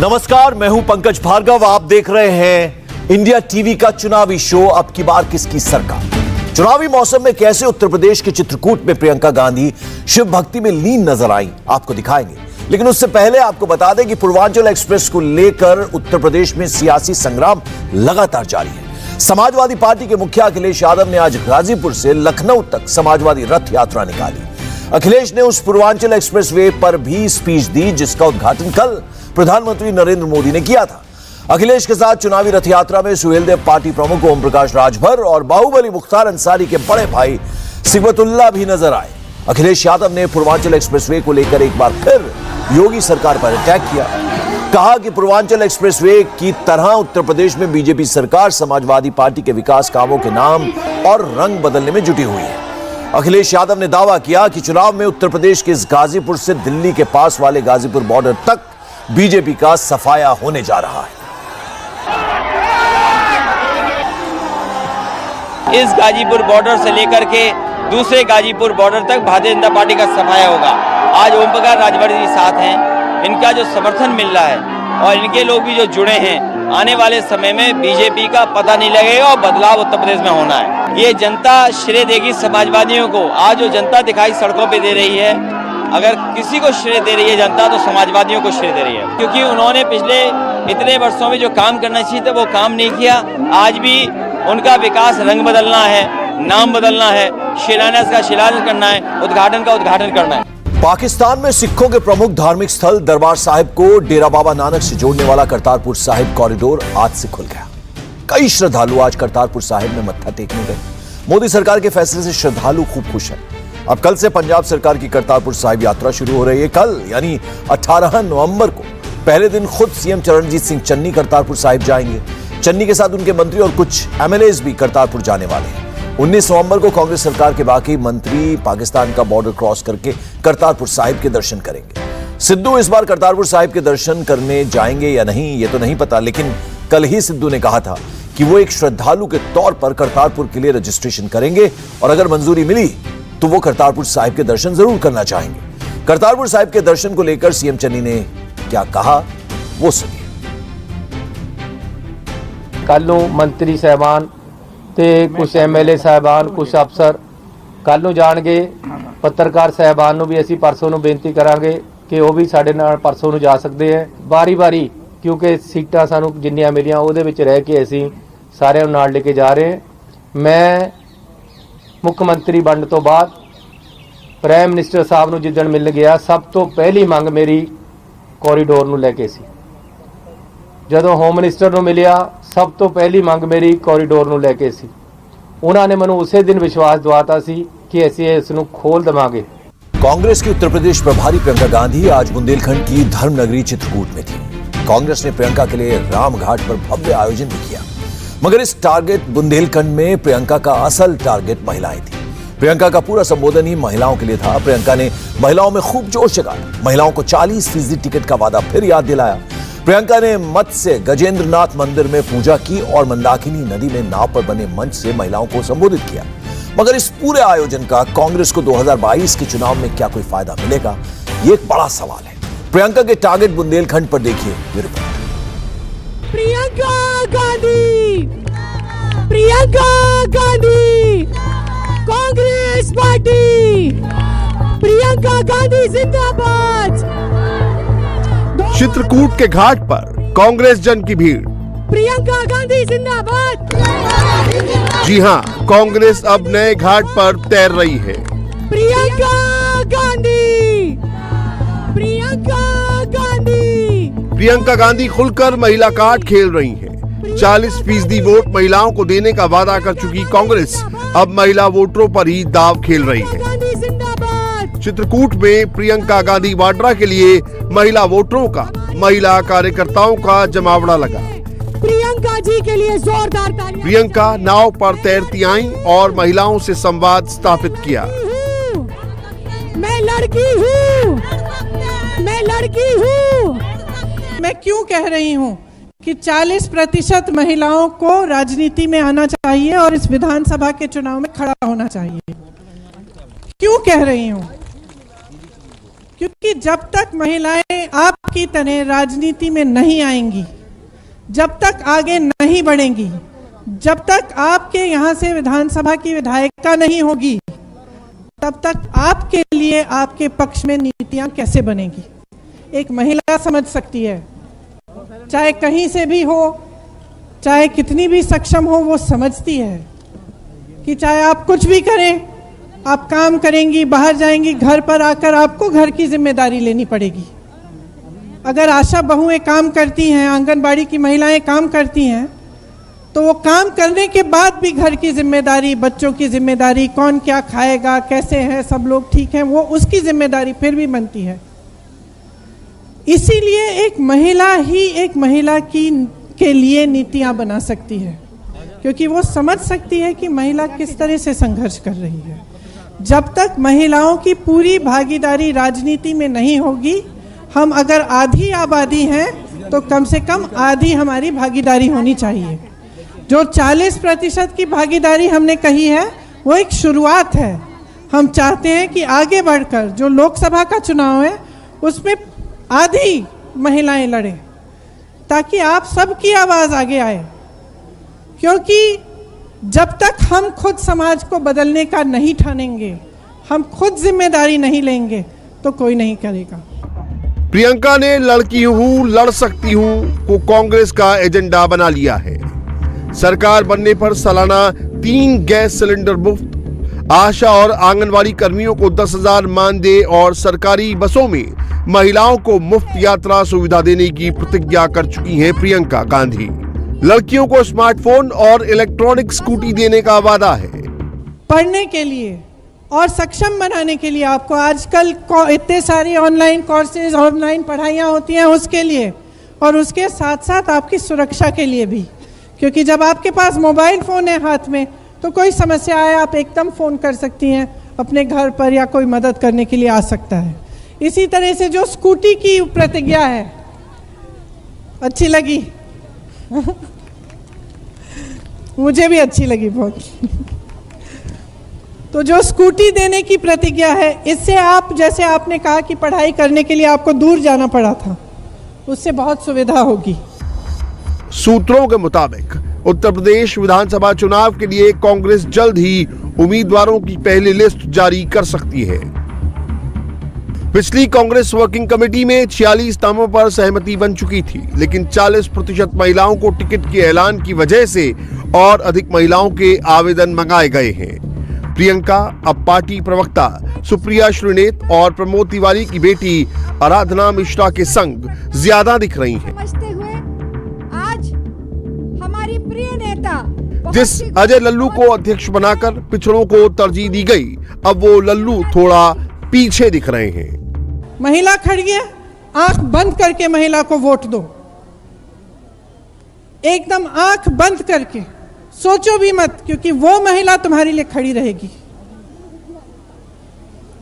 नमस्कार, मैं हूं पंकज भार्गव। आप देख रहे हैं इंडिया टीवी का चुनावी शो अब की बार किसकी सरकार। चुनावी मौसम में कैसे उत्तर प्रदेश के चित्रकूट में प्रियंका गांधी शिव भक्ति में लीन नजर आई, आपको दिखाएंगे। लेकिन उससे पहले आपको बता दें कि पूर्वांचल एक्सप्रेस को लेकर उत्तर प्रदेश में सियासी संग्राम लगातार जारी है। समाजवादी पार्टी के मुखिया अखिलेश यादव ने आज गाजीपुर से लखनऊ तक समाजवादी रथ यात्रा निकाली। अखिलेश ने उस पूर्वांचल एक्सप्रेस वे पर भी स्पीच दी जिसका उद्घाटन कल प्रधानमंत्री नरेंद्र मोदी ने किया था। अखिलेश के साथ चुनावी रथ यात्रा में सुहेलदेव पार्टी प्रमुख ओम प्रकाश राजभर और बाहुबली मुख्तार अंसारी के बड़े भाई सिबतुल्लाह भी नजर आए। अखिलेश यादव ने पूर्वांचल एक्सप्रेसवे को लेकर एक बार फिर योगी सरकार पर अटैक किया। कहा कि पूर्वांचल एक्सप्रेसवे की तरह उत्तर प्रदेश में बीजेपी सरकार समाजवादी पार्टी के विकास कामों के नाम और रंग बदलने में जुटी हुई है। अखिलेश यादव ने दावा किया कि चुनाव में उत्तर प्रदेश के इस गाजीपुर से दिल्ली के पास वाले गाजीपुर बॉर्डर तक बीजेपी का सफाया होने जा रहा है। इस गाजीपुर बॉर्डर से लेकर के दूसरे गाजीपुर बॉर्डर तक भारतीय जनता पार्टी का सफाया होगा। आज ओम प्रकाश राजभर जी साथ हैं, इनका जो समर्थन मिल रहा है और इनके लोग भी जो जुड़े हैं, आने वाले समय में बीजेपी का पता नहीं लगेगा और बदलाव उत्तर प्रदेश में होना है। ये जनता श्रेय देगी समाजवादियों को। आज जो जनता दिखाई सड़कों पे दे रही है, अगर किसी को श्रेय दे रही है जनता तो समाजवादियों को श्रेय दे रही है, क्योंकि उन्होंने पिछले इतने वर्षों में जो काम करना चाहिए था वो काम नहीं किया। आज भी उनका विकास रंग बदलना है, नाम बदलना है, शिलान्यास का शिलान्यास करना है, उद्घाटन का उद्घाटन करना है। पाकिस्तान में सिखों के प्रमुख धार्मिक स्थल दरबार साहिब को डेरा बाबा नानक से जोड़ने वाला करतारपुर साहिब कॉरिडोर आज से खुल गया। कई श्रद्धालु आज करतारपुर साहिब में मत्था टेकने गए। मोदी सरकार के फैसले से श्रद्धालु खूब खुश हैं। अब कल से पंजाब सरकार की करतारपुर साहिब यात्रा शुरू हो रही है। कल यानी 18 नवंबर को पहले दिन खुद सीएम चरणजीत सिंह चन्नी करतारपुर साहिब जाएंगे। चन्नी के साथ उनके मंत्री और कुछ एमएलएज भी करतारपुर जाने वाले हैं। 19 नवंबर को कांग्रेस सरकार के बाकी मंत्री पाकिस्तान का बॉर्डर क्रॉस करके करतारपुर साहिब के दर्शन करेंगे। सिद्धू इस बार करतारपुर साहिब के दर्शन करने जाएंगे या नहीं ये तो नहीं पता, लेकिन कल ही सिद्धू ने कहा था कि वो एक श्रद्धालु के तौर पर करतारपुर के लिए रजिस्ट्रेशन करेंगे और अगर मंजूरी मिली तो वो करतारपुर साहिब के दर्शन जरूर करना चाहेंगे। करतारपुर साहिब के दर्शन को लेकर सीएम चन्नी ने क्या कहा वो सुनिए। कल मंत्री साहबान ते कुछ एमएलए साहबान कुछ अफसर कल नूं जाणगे। पत्रकार साहबान नूं भी असीं परसों नूं बेनती करांगे कि वो भी साडे नाल परसों नूं जा सकते हैं बारी बारी, क्योंकि सीटां सानूं जिन्नियां मिलियां उहदे विच रह के असीं सारिआं नूं नाल लेके जा रहे हैं। मैं मुख मंत्री बनने तो बाद प्राइम मिनिस्टर साहब नूं जिद्दण मिलण गया, सब तो पहली मंग मेरी कॉरीडोर नूं लैके सी। जदों होम मिनिस्टर नूं मिलिया सब तो पहली मंग मेरी कॉरीडोर नूं लैके सी। उन्होंने मैनूं उसे दिन विश्वास दिवाता सी कि असीं इस नूं खोल देवांगे। कांग्रेस की उत्तर प्रदेश प्रभारी प्रियंका गांधी आज बुंदेलखंड की धर्मनगरी चित्रकूट में थी। कांग्रेस ने प्रियंका के लिए राम घाट पर भव्य आयोजन भी किया, मगर इस टारगेट बुंदेलखंड में प्रियंका का असल टारगेट महिलाएं थी। प्रियंका का पूरा संबोधन ही महिलाओं के लिए था। प्रियंका ने महिलाओं में खूब जोश जगाया, महिलाओं को 40% टिकट का वादा फिर याद दिलाया। प्रियंका ने मत से गजेंद्रनाथ मंदिर में पूजा की और मंदाकिनी नदी में नाव पर बने मंच से महिलाओं को संबोधित किया। मगर इस पूरे आयोजन का कांग्रेस को 2022 के चुनाव में क्या कोई फायदा मिलेगा, ये एक बड़ा सवाल है। प्रियंका के टारगेट बुंदेलखंड पर देखिए ये रिपोर्ट। प्रियंका गांधी, प्रियंका गांधी, कांग्रेस पार्टी, प्रियंका गांधी जिंदाबाद। चित्रकूट के घाट पर कांग्रेस जन की भीड़। प्रियंका गांधी जिंदाबाद। जी हां, कांग्रेस अब नए घाट पर तैर रही है। प्रियंका गांधी, प्रियंका गांधी। प्रियंका गांधी खुलकर महिला कार्ड खेल रही हैं। 40% वोट महिलाओं को देने का वादा कर चुकी कांग्रेस अब महिला वोटरों पर ही दाव खेल रही है। चित्रकूट में प्रियंका गांधी वाड्रा के लिए महिला वोटरों का, महिला कार्यकर्ताओं का जमावड़ा लगा। प्रियंका जी के लिए जोरदार तालियां। प्रियंका नाव पर तैरती आईं और महिलाओं से संवाद स्थापित किया। मैं लड़की हूँ, मैं लड़की हूँ। मैं क्यों कह रही हूँ कि 40% महिलाओं को राजनीति में आना चाहिए और इस विधानसभा के चुनाव में खड़ा होना चाहिए। क्यों कह रही हूँ? क्योंकि जब तक महिलाएं आपकी तरह राजनीति में नहीं आएंगी, जब तक आगे नहीं बढ़ेंगी, जब तक आपके यहाँ से विधानसभा की विधायिका नहीं होगी, तब तक आपके लिए आपके पक्ष में नीतियां कैसे बनेगी? एक महिला समझ सकती है, चाहे कहीं से भी हो, चाहे कितनी भी सक्षम हो, वो समझती है कि चाहे आप कुछ भी करें, आप काम करेंगी, बाहर जाएंगी, घर पर आकर आपको घर की जिम्मेदारी लेनी पड़ेगी। अगर आशा बहुएं काम करती हैं, आंगनबाड़ी की महिलाएं काम करती हैं, तो वो काम करने के बाद भी घर की जिम्मेदारी, बच्चों की जिम्मेदारी, कौन क्या खाएगा, कैसे है, सब लोग ठीक हैं, वो उसकी जिम्मेदारी फिर भी बनती है। इसीलिए एक महिला ही एक महिला के लिए नीतियां बना सकती है, क्योंकि वो समझ सकती है कि महिला किस तरह से संघर्ष कर रही है। जब तक महिलाओं की पूरी भागीदारी राजनीति में नहीं होगी, हम अगर आधी आबादी हैं तो कम से कम आधी हमारी भागीदारी होनी चाहिए। जो 40% की भागीदारी हमने कही है, वो एक शुरुआत है। हम चाहते हैं कि आगे बढ़कर जो लोकसभा का चुनाव है उसमें आधी महिलाएं लड़ें, ताकि आप सबकी आवाज आगे आए। क्योंकि जब तक हम खुद समाज को बदलने का नहीं ठानेंगे, हम खुद जिम्मेदारी नहीं लेंगे, तो कोई नहीं करेगा। प्रियंका ने लड़की हूं, लड़ सकती हूं को कांग्रेस का एजेंडा बना लिया है। सरकार बनने पर सालाना 3 गैस सिलेंडर मुफ्त, आशा और आंगनवाड़ी कर्मियों को 10,000 मानदेय और सरकारी बसों में महिलाओं को मुफ्त यात्रा सुविधा देने की प्रतिज्ञा कर चुकी हैं प्रियंका गांधी। लड़कियों को स्मार्टफोन और इलेक्ट्रॉनिक स्कूटी देने का वादा है। पढ़ने के लिए और सक्षम बनाने के लिए आपको आजकल इतने सारी ऑनलाइन कोर्सेज, ऑनलाइन पढ़ाइयाँ होती हैं, उसके लिए, और उसके साथ साथ आपकी सुरक्षा के लिए भी। क्योंकि जब आपके पास मोबाइल फ़ोन है हाथ में, तो कोई समस्या आए आप एकदम फ़ोन कर सकती हैं अपने घर पर, या कोई मदद करने के लिए आ सकता है। इसी तरह से जो स्कूटी की प्रतिज्ञा है, अच्छी लगी मुझे भी अच्छी लगी बहुत तो जो स्कूटी देने की प्रतिज्ञा है, इससे आप, जैसे आपने कहा कि पढ़ाई करने के लिए आपको दूर जाना पड़ा था, उससे बहुत सुविधा होगी। सूत्रों के मुताबिक उत्तर प्रदेश विधानसभा चुनाव के लिए कांग्रेस जल्द ही उम्मीदवारों की पहली लिस्ट जारी कर सकती है। पिछली कांग्रेस वर्किंग कमेटी में 46 नामों पर सहमति बन चुकी थी, लेकिन 40% महिलाओं को टिकट के ऐलान की वजह से और अधिक महिलाओं के आवेदन मंगाए गए हैं। प्रियंका अब पार्टी प्रवक्ता सुप्रिया श्रीनेत और प्रमोद तिवारी की बेटी आराधना मिश्रा के संग ज्यादा दिख रही हैं। समझते हुए आज हमारी प्रिय नेता जिस अजय लल्लू को अध्यक्ष बनाकर पिछड़ों को तरजीह दी गई, अब वो लल्लू थोड़ा पीछे दिख रहे हैं। महिला खड़ी है, आंख बंद करके महिला को वोट दो, एकदम आंख बंद करके, सोचो भी मत, क्योंकि वो महिला तुम्हारे लिए खड़ी रहेगी,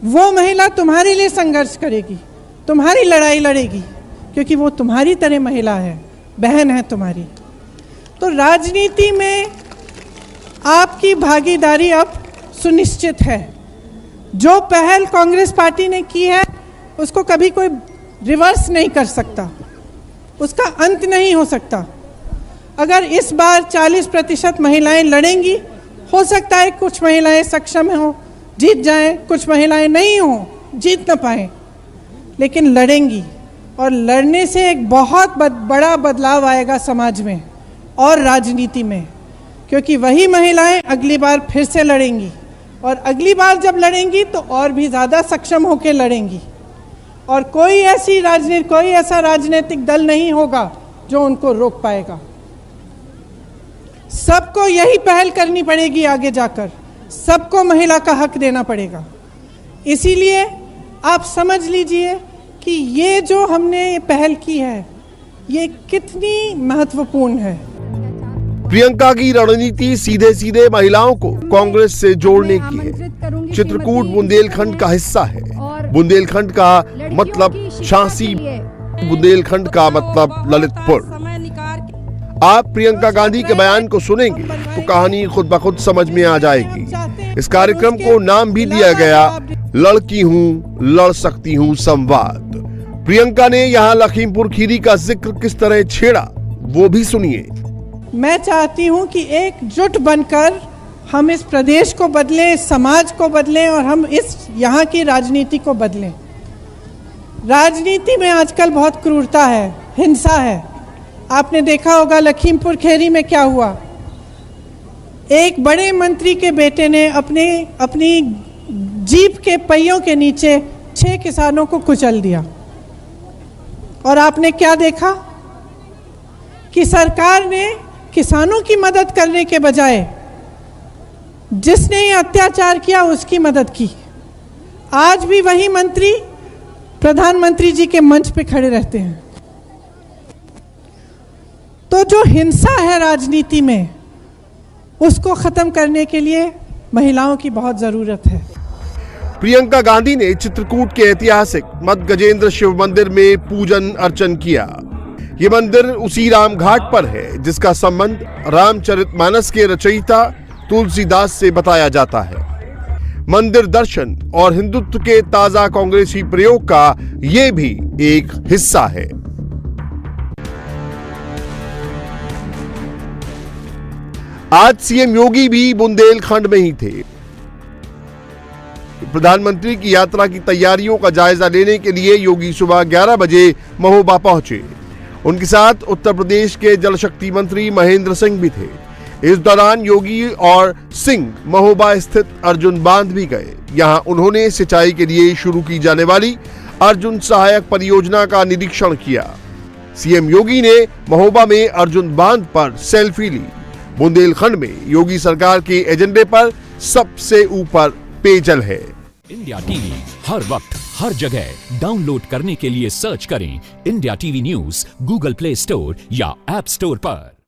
वो महिला तुम्हारे लिए संघर्ष करेगी, तुम्हारी लड़ाई लड़ेगी, क्योंकि वो तुम्हारी तरह महिला है, बहन है तुम्हारी। तो राजनीति में आपकी भागीदारी अब सुनिश्चित है। जो पहल कांग्रेस पार्टी ने की है, उसको कभी कोई रिवर्स नहीं कर सकता, उसका अंत नहीं हो सकता। अगर इस बार 40% महिलाएं लड़ेंगी, हो सकता है कुछ महिलाएं सक्षम हो, जीत जाएं, कुछ महिलाएं नहीं हो, जीत न पाए, लेकिन लड़ेंगी, और लड़ने से एक बहुत बड़ा बदलाव आएगा समाज में और राजनीति में, क्योंकि वही महिलाएं अगली बार फिर से लड़ेंगी, और अगली बार जब लड़ेंगी तो और भी ज़्यादा सक्षम होकर लड़ेंगी, और कोई ऐसा राजनीतिक दल नहीं होगा जो उनको रोक पाएगा। सबको यही पहल करनी पड़ेगी, आगे जाकर सबको महिला का हक देना पड़ेगा। इसीलिए आप समझ लीजिए कि ये जो हमने ये पहल की है, ये कितनी महत्वपूर्ण है। प्रियंका की रणनीति सीधे सीधे महिलाओं को कांग्रेस से जोड़ने की है। चित्रकूट बुंदेलखंड का हिस्सा है। बुंदेलखंड का मतलब झांसी, बुंदेलखंड का मतलब ललितपुर। आप प्रियंका गांधी के बयान को सुनेंगे तो कहानी खुद ब खुद समझ में आ जाएगी। इस कार्यक्रम को नाम भी दिया गया लड़की हूँ लड़ सकती हूँ संवाद। प्रियंका ने यहाँ लखीमपुर खीरी का जिक्र किस तरह छेड़ा वो भी सुनिए। मैं चाहती हूं कि एकजुट बनकर हम इस प्रदेश को बदलें, इस समाज को बदलें और हम इस यहाँ की राजनीति को बदलें। राजनीति में आजकल बहुत क्रूरता है, हिंसा है। आपने देखा होगा लखीमपुर खीरी में क्या हुआ। एक बड़े मंत्री के बेटे ने अपनी जीप के पहियों के नीचे 6 किसानों को कुचल दिया। और आपने क्या देखा कि सरकार ने किसानों की मदद करने के बजाय जिसने ये अत्याचार किया उसकी मदद की। आज भी वही मंत्री प्रधानमंत्री जी के मंच पे खड़े रहते हैं। तो जो हिंसा है राजनीति में, उसको खत्म करने के लिए महिलाओं की बहुत जरूरत है। प्रियंका गांधी ने चित्रकूट के ऐतिहासिक मत गजेंद्र शिव मंदिर में पूजन अर्चन किया। ये मंदिर उसी राम घाट पर है जिसका संबंध रामचरितमानस के रचयिता तुलसीदास से बताया जाता है। मंदिर दर्शन और हिंदुत्व के ताजा कांग्रेसी प्रयोग का ये भी एक हिस्सा है। आज सीएम योगी भी बुंदेलखंड में ही थे। प्रधानमंत्री की यात्रा की तैयारियों का जायजा लेने के लिए योगी सुबह 11 बजे महोबा पहुंचे। उनके साथ उत्तर प्रदेश के जल शक्ति मंत्री महेंद्र सिंह भी थे। इस दौरान योगी और सिंह महोबा स्थित अर्जुन बांध भी गए। यहां उन्होंने सिंचाई के लिए शुरू की जाने वाली अर्जुन सहायक परियोजना का निरीक्षण किया। सीएम योगी ने महोबा में अर्जुन बांध पर सेल्फी ली। बुंदेलखंड में योगी सरकार के एजेंडे पर सबसे ऊपर पेयजल है। इंडिया टीवी हर वक्त हर जगह डाउनलोड करने के लिए सर्च करें India TV news Google play store या ऐप स्टोर पर।